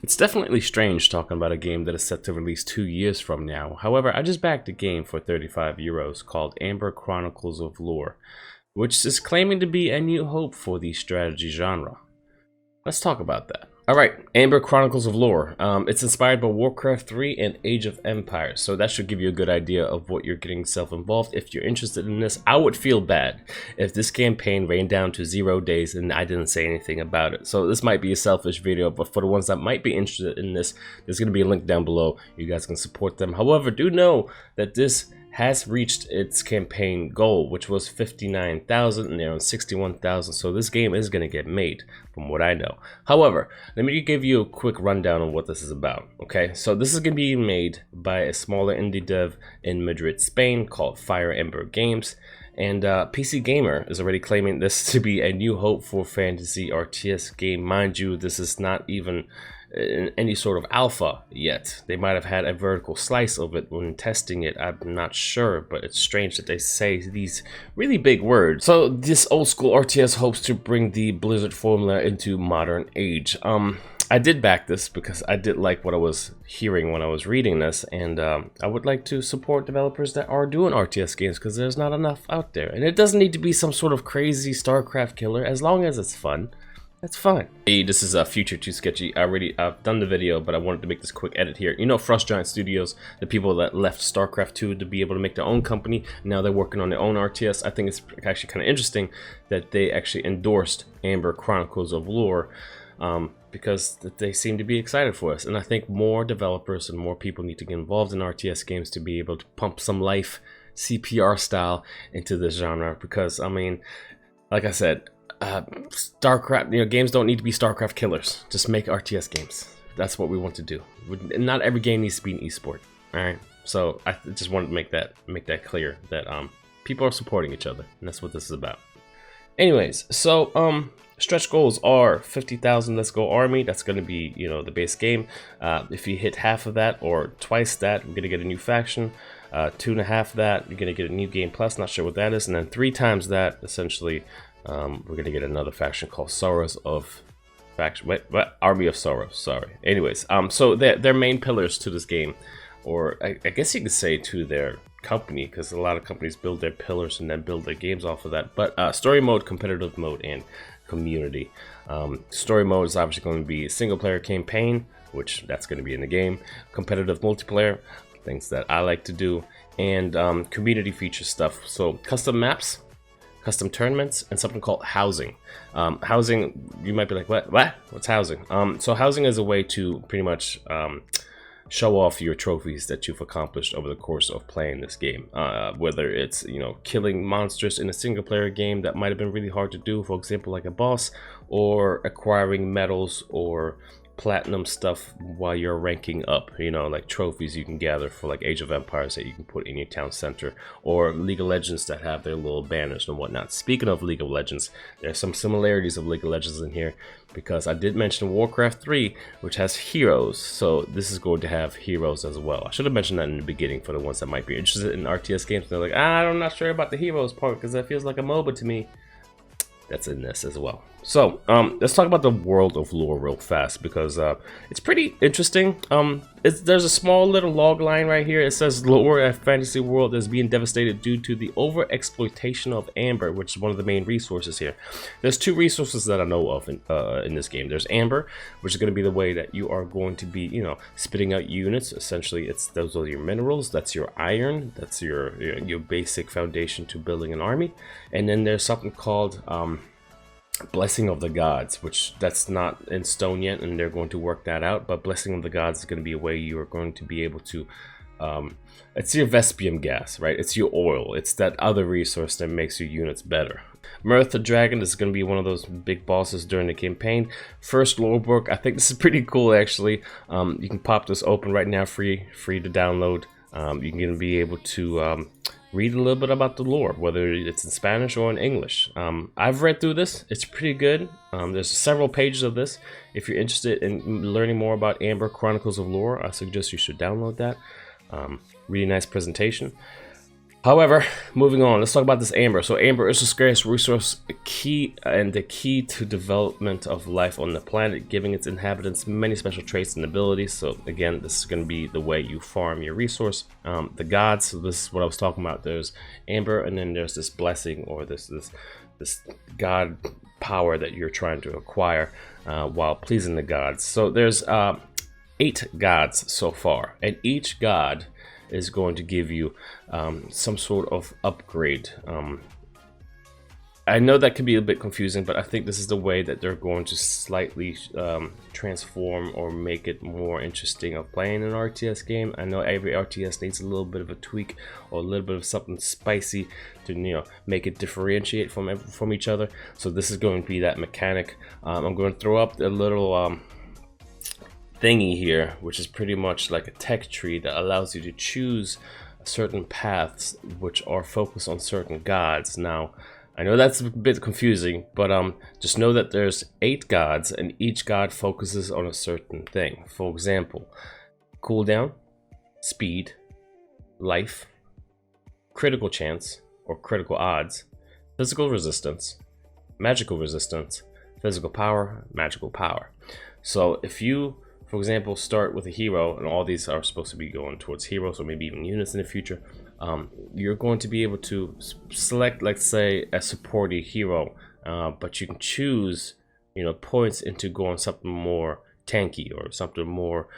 It's definitely strange talking about a game that is set to release 2 years from now. However, I just backed a game for 35 euros called Amber Chronicles of Lhur, which is claiming to be a new hope for the strategy genre. Let's talk about that. Alright, Amber Chronicles of Lhur. It's inspired by Warcraft 3 and Age of Empires, so that should give you a good idea of what you're getting yourself involved. If you're interested in this, I would feel bad if this campaign ran down to 0 days and I didn't say anything about it. So this might be a selfish video, but for the ones that might be interested in this, there's going to be a link down below. You guys can support them. However, do know that this has reached its campaign goal, which was 59,000, and they're on 61,000. So this game is going to get made, from what I know. However, let me give you a quick rundown on what this is about. Okay, so this is going to be made by a smaller indie dev in Madrid, Spain, called Fire Ember Games. And PC Gamer is already claiming this to be a new hope for fantasy RTS game. Mind you, this is not even in any sort of alpha yet. They might have had a vertical slice of it when testing it. I'm not sure, but it's strange that they say these really big words. So this old school RTS hopes to bring the Blizzard formula into modern age. I did back this because I did like what I was hearing when I was reading this, and I would like to support developers that are doing RTS games because there's not enough out there. And it doesn't need to be some sort of crazy StarCraft killer. As long as it's fun, that's fine. Hey, this is Future Too Sketchy. I've done the video, but I wanted to make this quick edit here. You know, Frost Giant Studios, the people that left StarCraft 2 to be able to make their own company, now they're working on their own RTS. I think it's actually kind of interesting that they actually endorsed Amber Chronicles of Lhur, because they seem to be excited for us. And I think more developers and more people need to get involved in RTS games to be able to pump some life, CPR style, into this genre. Because, I mean, like I said, StarCraft, you know, games don't need to be StarCraft killers. Just make RTS games. That's what we want to do. Not every game needs to be an esport. All right. So I just wanted to make that clear that people are supporting each other, and that's what this is about. Anyways, so stretch goals are 50,000 Let's Go Army. That's going to be, you know, the base game. If you hit half of that or twice that, you're going to get a new faction. 2.5 that, you're going to get a new game plus. Not sure what that is. And then 3 times that, essentially, we're going to get another faction called Army of Sorrows. Sorry. Anyways, so their main pillars to this game, or I guess you could say to their company, because a lot of companies build their pillars and then build their games off of that. But story mode, competitive mode, and community. Story mode is obviously going to be single player campaign, which that's going to be in the game. Competitive multiplayer, things that I like to do, and community feature stuff. So custom maps, custom tournaments, and something called housing. Housing, you might be like, what? What's housing? So housing is a way to pretty much show off your trophies that you've accomplished over the course of playing this game. Whether it's, you know, killing monsters in a single player game that might have been really hard to do, for example, like a boss, or acquiring medals or platinum stuff while you're ranking up, you know, like trophies you can gather for like Age of Empires that you can put in your town center, or League of Legends that have their little banners and whatnot. Speaking of League of Legends, there's some similarities of League of Legends in here, because I did mention Warcraft 3, which has heroes, so this is going to have heroes as well. I should have mentioned that in the beginning for the ones that might be interested in RTS games. They're like, I'm not sure about the heroes part because that feels like a MOBA to me. That's in this as well. So let's talk about the world of Lhur real fast, because it's pretty interesting. There's a small little log line right here. It says Lhur, a fantasy world, is being devastated due to the over-exploitation of Amber, which is one of the main resources here. There's 2 resources that I know of in this game. There's Amber, which is going to be the way that you are going to be, you know, spitting out units. Essentially, those are your minerals. That's your iron. That's your basic foundation to building an army. And then there's something called Blessing of the Gods, which that's not in stone yet, and they're going to work that out. But Blessing of the Gods is going to be a way you are going to be able to it's your Vespium gas, right? It's your oil. It's that other resource that makes your units better. Mirth the Dragon is going to be one of those big bosses during the campaign. First lore book, I think this is pretty cool actually. You can pop this open right now, free to download. You're going to be able to read a little bit about the lore, whether it's in Spanish or in English. I've read through this. It's pretty good. There's several pages of this. If you're interested in learning more about Amber Chronicles of Lhur, I suggest you should download that. Really nice presentation. However, moving on, let's talk about this amber. So amber is a scarce resource, a key and the key to development of life on the planet, giving its inhabitants many special traits and abilities. So again, this is going to be the way you farm your resource. The gods, so this is what I was talking about. There's amber, and then there's this blessing, or this god power that you're trying to acquire while pleasing the gods. So there's 8 gods so far, and each god is going to give you some sort of upgrade. I know that can be a bit confusing, but I think this is the way that they're going to slightly transform or make it more interesting of playing an RTS game. I know every RTS needs a little bit of a tweak or a little bit of something spicy to make it differentiate from each other. So this is going to be that mechanic. I'm going to throw up a little thingy here, which is pretty much like a tech tree that allows you to choose certain paths which are focused on certain gods. Now, I know that's a bit confusing, but just know that there's 8 gods, and each god focuses on a certain thing. For example, cooldown, speed, life, critical chance or critical odds, physical resistance, magical resistance, physical power, magical power. So if you, for example, start with a hero, and all these are supposed to be going towards heroes or maybe even units in the future, you're going to be able to select, let's say, a supporting hero, but you can choose, points into going something more tanky or something more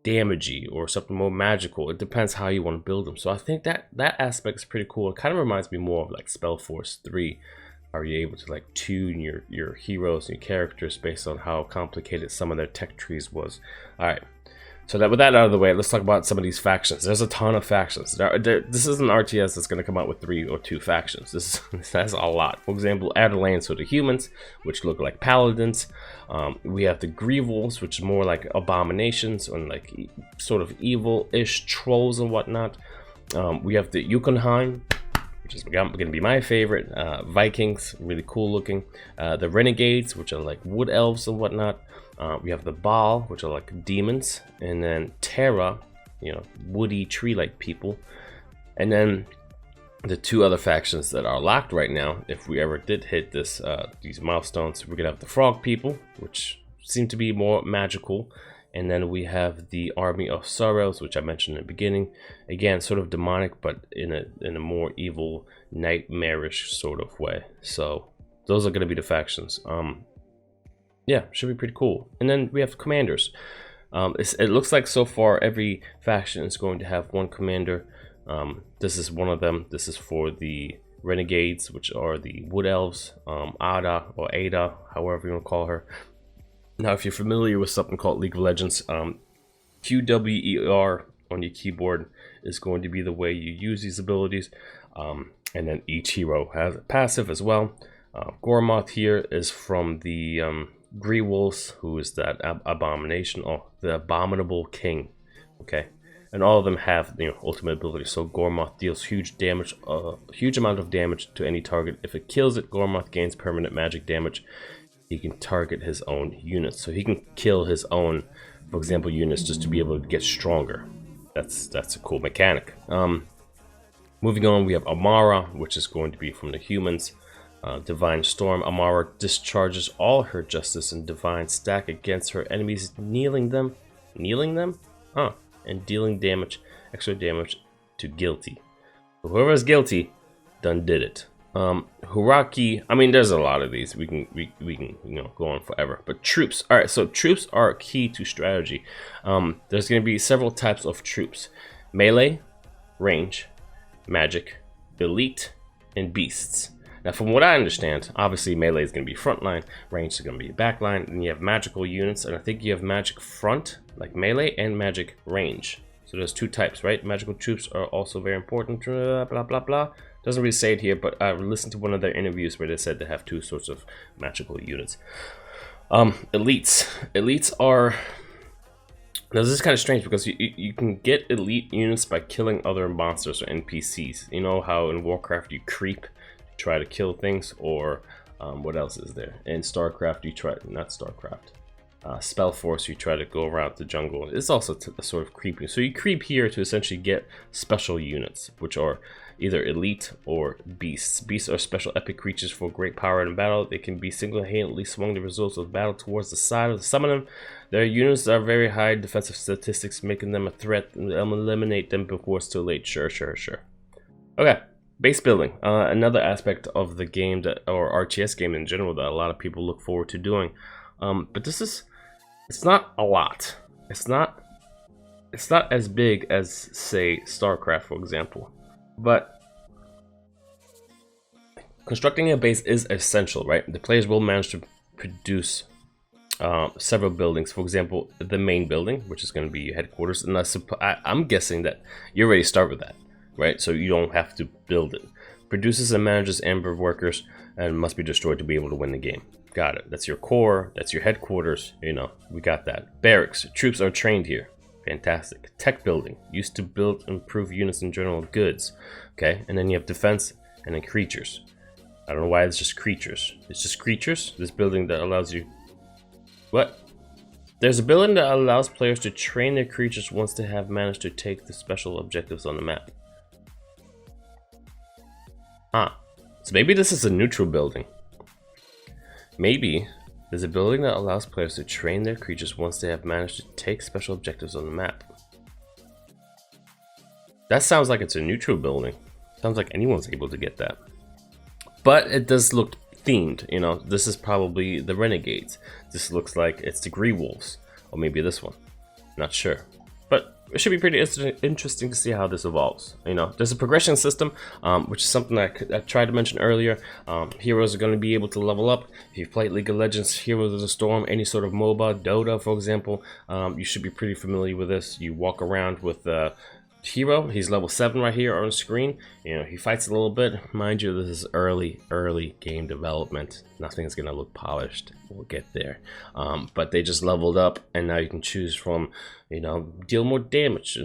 damagey or something more magical. It depends how you want to build them. So I think that aspect is pretty cool. It kind of reminds me more of like Spellforce 3. Are you able to like tune your heroes and your characters based on how complicated some of their tech trees was? All right, so with that out of the way, let's talk about some of these factions. There's a ton of factions. This is an RTS that's going to come out with 3 or 2 factions. This has a lot. For example, Adelaines, so the humans, which look like paladins. We have the Grievals, which is more like abominations and like sort of evil-ish trolls and whatnot. We have the Yukonheim, which is going to be my favorite. Vikings, really cool looking. The Renegades, which are like wood elves and whatnot. We have the Baal, which are like demons. And then Terra, woody tree-like people. And then the 2 other factions that are locked right now, if we ever did hit these milestones, we're going to have the Frog people, which seem to be more magical. And then we have the Army of Sorrows, which I mentioned in the beginning. Again, sort of demonic, but in a more evil, nightmarish sort of way. So those are going to be the factions. Yeah, should be pretty cool. And then we have commanders. It looks like so far every faction is going to have 1 commander. This is one of them. This is for the Renegades, which are the Wood Elves. Ada or Ada, however you want to call her. Now, if you're familiar with something called League of Legends, QWER on your keyboard is going to be the way you use these abilities. And then each hero has a passive as well. Gormoth here is from the Greewolves, who is that abomination, the Abominable King. Okay, and all of them have ultimate ability. So Gormoth deals huge damage, huge amount of damage to any target. If it kills it, Gormoth gains permanent magic damage. He can target his own units, so he can kill his own, for example, units just to be able to get stronger. That's a cool mechanic. Moving on, we have Amara, which is going to be from the humans. Divine Storm. Amara discharges all her justice and divine stack against her enemies, kneeling them, and dealing extra damage to guilty. So whoever is guilty, done did it. Huraki, I mean, there's a lot of these. We can go on forever. But troops. All right, so troops are key to strategy. There's going to be several types of troops: melee, range, magic, elite, and beasts. Now, from what I understand, obviously melee is going to be frontline, range is going to be backline, and you have magical units, and I think you have magic front, like melee, and magic range. So there's 2 types, right? Magical troops are also very important. Blah blah blah. Doesn't really say it here, but I listened to one of their interviews where they said they have 2 sorts of magical units. Elites are... Now this is kind of strange because you can get elite units by killing other monsters or NPCs. You know how in Warcraft you creep, try to kill things, or what else is there? In StarCraft you try... Not StarCraft. spell force, you try to go around the jungle. It's also a sort of creeping. So you creep here to essentially get special units, which are either elite or beasts. Beasts are special epic creatures for great power in battle. They can be single-handedly swung the results of battle towards the side of the summon. Their units are very high defensive statistics, making them a threat, and eliminate them before it's too late. Sure. Okay, base building. Another aspect of the game, or RTS game in general, that a lot of people look forward to doing. But it's not a lot. It's not as big as, say, StarCraft, for example. But constructing a base is essential, right? The players will manage to produce several buildings. For example, the main building, which is going to be your headquarters. And I'm guessing that you already start with that, right? So you don't have to build it. Produces and manages amber workers and must be destroyed to be able to win the game. Got it. That's your core. That's your headquarters. You know, we got that. Barracks. Troops are trained here. Fantastic. Tech building. Used to build and improve units and general goods. Okay. And then you have defense and then creatures. I don't know why it's just creatures. It's just creatures. This building that allows you... What? There's a building that allows players to train their creatures once they have managed to take the special objectives on the map. So maybe this is a neutral building. Maybe there's a building that allows players to train their creatures once they have managed to take special objectives on the map. That sounds like it's a neutral building. Sounds like anyone's able to get that. But it does look themed, you know. This is probably the Renegades. This looks like it's the Gree Wolves. Or maybe this one. Not sure. But it should be pretty interesting to see how this evolves. You know, there's a progression system, which is something I tried to mention earlier. Heroes are going to be able to level up. If you've played League of Legends, Heroes of the Storm, any sort of MOBA, Dota, for example, you should be pretty familiar with this. You walk around with Hero. He's level 7 right here on the screen. You know, he fights a little bit. Mind you, this is early game development. Nothing is going to look polished. We'll get there. But they just leveled up, and now you can choose from, you know, deal more damage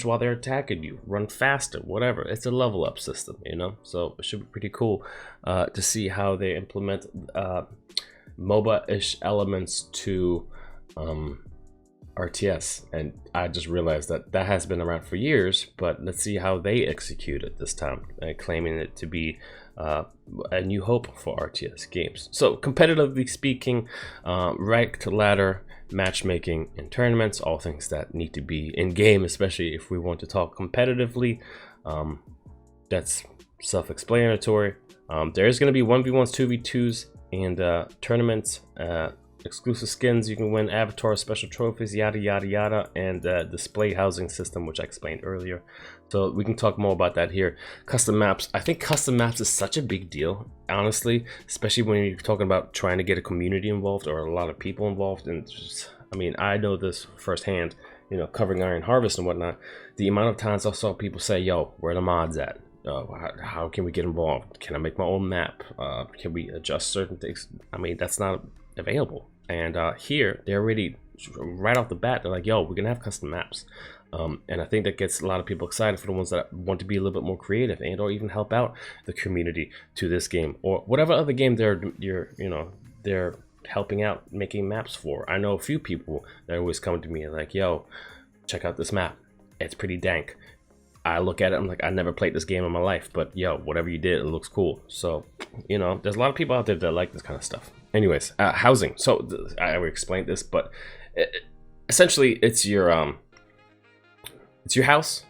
while they're attacking you, run faster, whatever. It's a level up system, you know. So it should be pretty cool to see how they implement MOBA-ish elements to RTS, and I just realized that has been around for years, but let's see how they execute it this time, claiming it to be a new hope for RTS games. So competitively speaking, ranked ladder, matchmaking, and tournaments, all things that need to be in game, especially if we want to talk competitively. That's self-explanatory. There is going to be 1v1s, 2v2s, and tournaments. Exclusive skins, you can win avatars, special trophies, yada yada yada, and display housing system, which I explained earlier. So we can talk more about that here. Custom maps. I think custom maps is such a big deal, honestly, especially when you're talking about trying to get a community involved or a lot of people involved. And just, I mean, I know this firsthand, you know, covering Iron Harvest and whatnot. The amount of times I saw people say, yo, where are the mods at? How can we get involved? Can I make my own map? Can we adjust certain things? I mean, that's not available. And here, they're already, right off the bat, they're like, yo, we're gonna have custom maps. And I think that gets a lot of people excited for the ones that want to be a little bit more creative and or even help out the community to this game or whatever other game they're helping out making maps for. I know a few people that always come to me and like, yo, check out this map. It's pretty dank. I look at it, I'm like, I never played this game in my life, but yo, whatever you did, it looks cool. So, you know, there's a lot of people out there that like this kind of stuff. Anyways, housing. So I already explained this, but essentially it's your house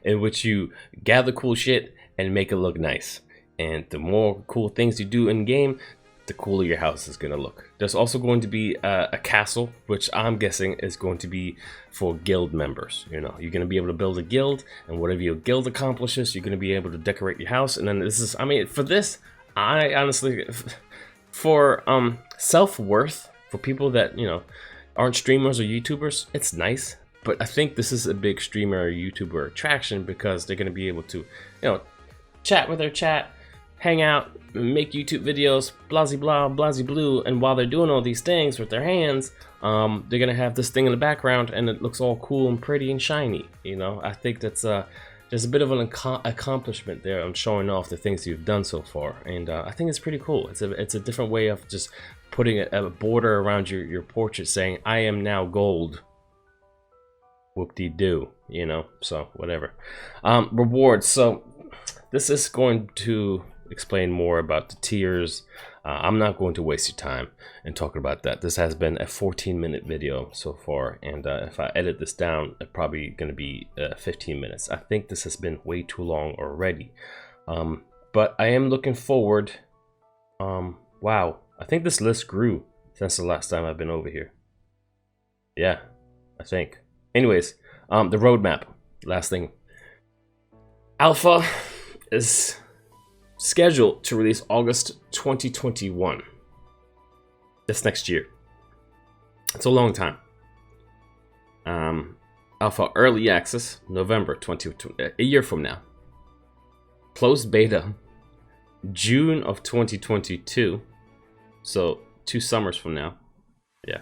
in which you gather cool shit and make it look nice. And the more cool things you do in game, the cooler your house is going to look. There's also going to be a castle, which I'm guessing is going to be for guild members. You know, you're going to be able to build a guild, and whatever your guild accomplishes, you're going to be able to decorate your house. And then this is, I mean, for this, I honestly, for self-worth, for people that, you know, aren't streamers or YouTubers, it's nice. But I think this is a big streamer or YouTuber attraction because they're going to be able to, you know, chat with their chat, hang out, make YouTube videos, blah blah, blah blue, and while they're doing all these things with their hands, they're gonna have this thing in the background, and it looks all cool and pretty and shiny. You know, I think that's there's a bit of an accomplishment there on showing off the things you've done so far, and I think it's pretty cool. It's a different way of just putting a border around your portrait saying, I am now gold. Whoop-de-doo, you know, so whatever. Rewards. So this is going to explain more about the tiers. I'm not going to waste your time in talking about that. This has been a 14-minute video so far, and if I edit this down, it's probably going to be 15 minutes. I think this has been way too long already. But I am looking forward. Wow, I think this list grew since the last time I've been over here. Yeah, I think. Anyways, the roadmap. Last thing. Alpha is scheduled to release August 2021. That's next year. It's a long time. Alpha Early Access, November 2020, a year from now. Closed Beta, June of 2022. So 2 summers from now. Yeah.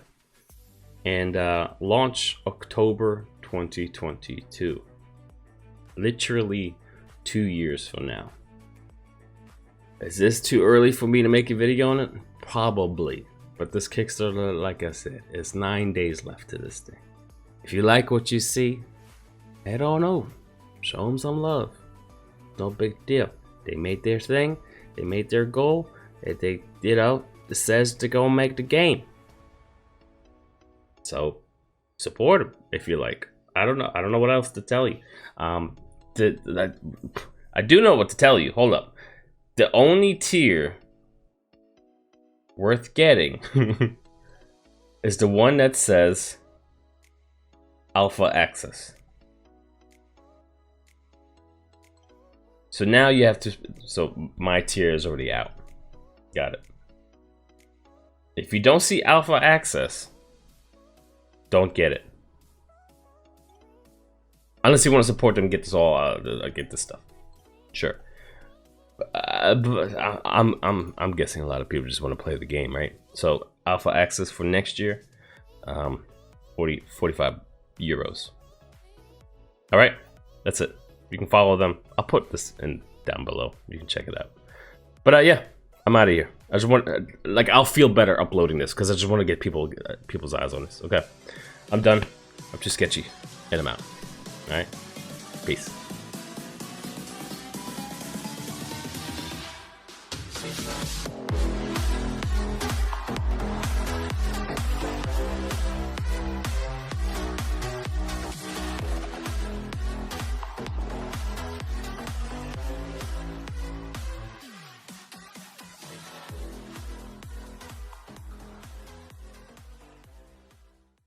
And launch October 2022. Literally 2 years from now. Is this too early for me to make a video on it? Probably. But this Kickstarter, like I said, is 9 days left to this thing. If you like what you see, head on over. Show them some love. No big deal. They made their thing. They made their goal. They you know, it says to go make the game. So support them if you like. I don't know what else to tell you. I do know what to tell you. Hold up. The only tier worth getting is the one that says Alpha Access. So now you have to, so my tier is already out. Got it. If you don't see Alpha Access, don't get it. Unless you want to support them and get this all out, get this stuff. Sure. But I'm guessing a lot of people just want to play the game, right? So Alpha Access for next year, 45 euros. All right, that's it. You can follow them. I'll put this in down below. You can check it out. But yeah, I'm out of here. I just want, like, I'll feel better uploading this because I just want to get people's eyes on this. Okay, I'm done. I'm too sketchy, and I'm out. All right, peace.